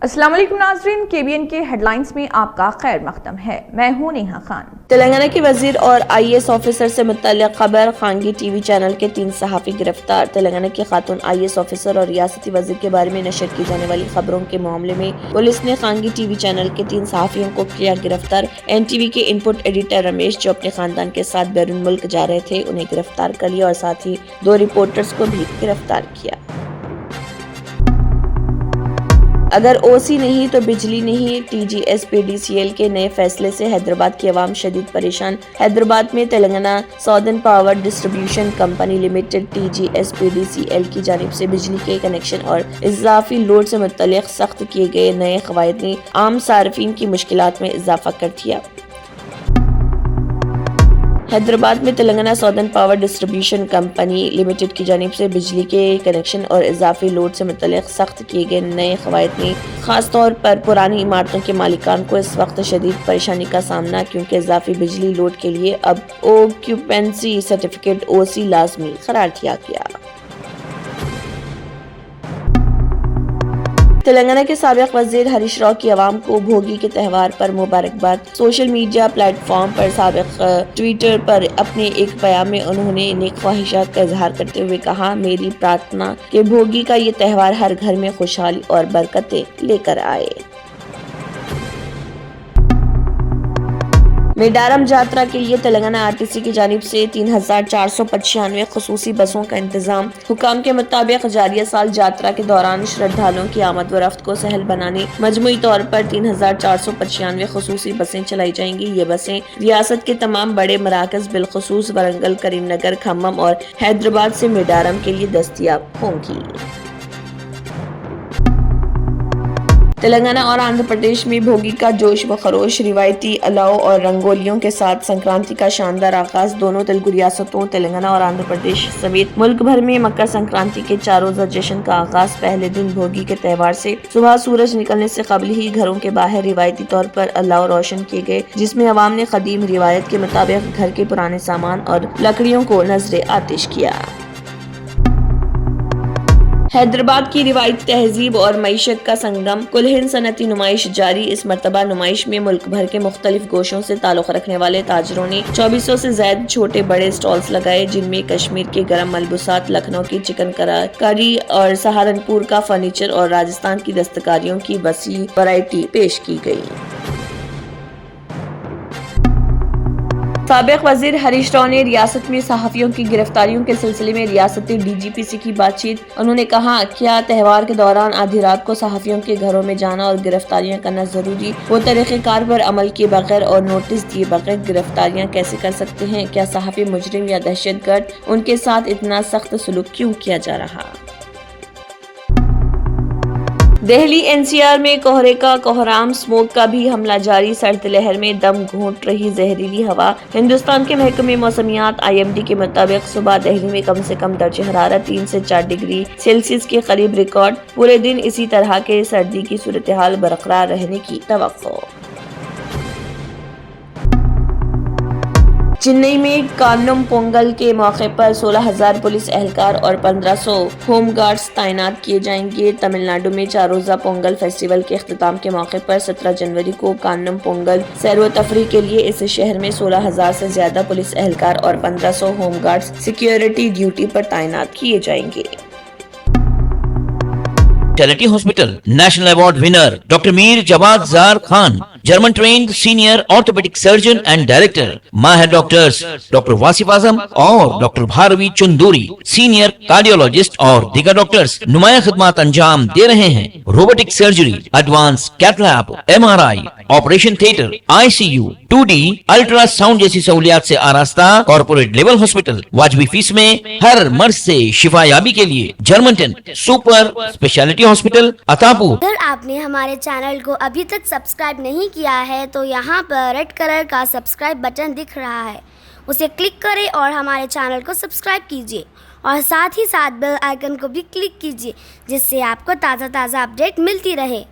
अस्सलाम वालेकुम नाज़रीन, KBN के हेडलाइंस में आपका खैर मकदम है। मैं हूं नेहा खान। तेलंगाना के वजीर और IAS ऑफिसर से मुतल्लिक़ खबर, खानगी TV चैनल के 3 सहाफ़ी गिरफ्तार। तेलंगाना की खातून IAS ऑफिसर और रियासती वजीर के बारे में नशर की जाने वाली खबरों के मामले में पुलिस ने खानगी TV चैनल के 3 सहाफ़ियों को किया गिरफ्तार। NTV के इनपुट एडिटर रमेश, जो अपने खानदान के साथ बैरून मुल्क जा रहे थे, उन्हें गिरफ्तार कर लिया और साथ ही 2 रिपोर्टर्स को भी गिरफ्तार किया। अगर OC नहीं तो बिजली नहीं, TGSPDCL के नए फैसले से हैदराबाद की आवाम शदीद परेशान। हैदराबाद में Telangana southern power distribution company limited TGSPDCL की जानिब से बिजली के कनेक्शन और इजाफी लोड से मुतल्लिक़ सख्त किए गए नए क़वायद ने आम सार्फिन की मुश्किलात में इजाफा कर दिया। हैदराबाद में Telangana southern power distribution company limited की जानिब से बिजली के कनेक्शन और इजाफी लोड से मुतल्लिक़ सख्त किए गए नए क़वायद ने खास तौर पर पुरानी इमारतों के मालिकान को इस वक्त शदीद परेशानी का सामना, क्योंकि इजाफी बिजली लोड के लिए अब ऑक्यूपेंसी सर्टिफिकेट OC लाजमी करार दिया गया। तेलंगाना के साबिक़ वज़ीर हरीश राव की आवाम को भोगी के त्यौहार पर मुबारकबाद। सोशल मीडिया प्लेटफॉर्म पर साबिक़ ट्विटर पर अपने एक बयान में उन्होंने नेक ख्वाहिशात का इजहार करते हुए कहा, मेरी प्रार्थना कि भोगी का ये त्यौहार हर घर में खुशहाली और बरकतें लेकर आए। मेडारम यात्रा के लिए तेलंगाना RTC की जानिब से 3495 खसूसी बसों का इंतजाम। हुकाम के मुताबिक जारिया साल यात्रा के दौरान श्रद्धालुओं की आमद व रफ्त को सहल बनाने मजमूई तौर पर 3495 खसूसी बसें चलाई जाएंगी। ये बसें रियासत के तमाम बड़े मराकज बिलखुसूस वरंगल, करीमनगर, खम्मम और हैदराबाद से मेडारम के लिए दस्तयाब होंगी। तेलंगाना और आंध्र प्रदेश में भोगी का जोश व खरोश, रिवायती अलाव और रंगोलियों के साथ संक्रांति का शानदार आगाज। दोनों तेलुगु रियासतों तेलंगाना और आंध्र प्रदेश समेत मुल्क भर में मकर संक्रांति के 4 रोज़ा जश्न का आगाज पहले दिन भोगी के त्यौहार से सुबह सूरज निकलने से कबल ही घरों के बाहर रिवायती तौर पर अलाव रोशन किए गए, जिसमें अवाम ने कदीम रिवायत के मुताबिक घर के पुराने सामान और लकड़ियों को नजरे आतिश किया। हैदराबाद की रिवायती तहजीब और मईशत का संगम कुल-हिंद सनती नुमाइश जारी। इस मरतबा नुमाइश में मुल्क भर के मुख्तलिफ गोशों से ताल्लुक़ रखने वाले ताजरों ने 2400 से ज्यादा छोटे बड़े स्टॉल्स लगाए, जिनमें कश्मीर के गर्म मलबूसात, लखनऊ की चिकन करी और सहारनपुर का फर्नीचर और राजस्थान की दस्तकारियों की वसी वैरायटी पेश की गई। साबिक़ वज़ीर हरीश राव ने रियासत में सहाफ़ियों की गिरफ्तारियों के सिलसिले में रियासती DGP से की बातचीत। उन्होंने कहा, क्या त्यौहार के दौरान आधी रात को सहाफ़ियों के घरों में जाना और गिरफ्तारियां करना जरूरी? वो तरीक़ेकार पर अमल किए बगैर और नोटिस दिए बगैर गिरफ्तारियां कैसे कर सकते हैं? क्या सहाफ़ी मुजरिम या दहशतगर्द? उनके साथ इतना सख्त सलूक क्यों किया जा रहा? दिल्ली NCR में कोहरे का कोहराम, स्मोक का भी हमला जारी। सर्द लहर में दम घोंट रही जहरीली हवा। हिंदुस्तान के महकमे मौसमियात IMD के मुताबिक सुबह दिल्ली में कम से कम दर्ज हरारत 3 से 4 डिग्री सेल्सियस के करीब रिकॉर्ड। पूरे दिन इसी तरह के सर्दी की सूरत हाल बरकरार रहने की तवक्को। चेन्नई में कानूम पोंगल के मौके पर 16,000 पुलिस एहलकार और 1500 होम गार्ड्स तैनात किए जाएंगे। तमिलनाडु में 4 रोज़ा पोंगल फेस्टिवल के इख्तिताम के मौके पर 17 जनवरी को कानूम पोंगल सैर व तफरीह के लिए इस शहर में 16,000 से ज्यादा पुलिस एहलकार और 1500 होम गार्ड्स सिक्योरिटी ड्यूटी पर तैनात किए जाएंगे। Specialty hospital national award winner doctor Mir Jawad Jar Khan, German trained senior orthopaedic surgeon and director, माहिर डॉक्टर्स डॉक्टर वासिफ आजम और doctor Bharvi Chanduri, senior cardiologist और दीगर डॉक्टर्स नुमाया खिदमत अंजाम दे रहे हैं। Robotic surgery, advance cath lab, MRI, operation theatre, ICU, 2D ultrasound जैसी सहूलियात से आरास्ता कॉर्पोरेट लेवल हॉस्पिटल। वाजबी फीस में हर मर्ज से शिफायाबी के लिए German tent super speciality hospital Attapur. अगर आपने हमारे चैनल को अभी तक सब्सक्राइब नहीं किया है तो यहाँ पर रेड कलर का सब्सक्राइब बटन दिख रहा है, उसे क्लिक करें और हमारे चैनल को सब्सक्राइब कीजिए और साथ ही साथ बेल आइकन को भी क्लिक कीजिए, जिससे आपको ताज़ा अपडेट मिलती रहे।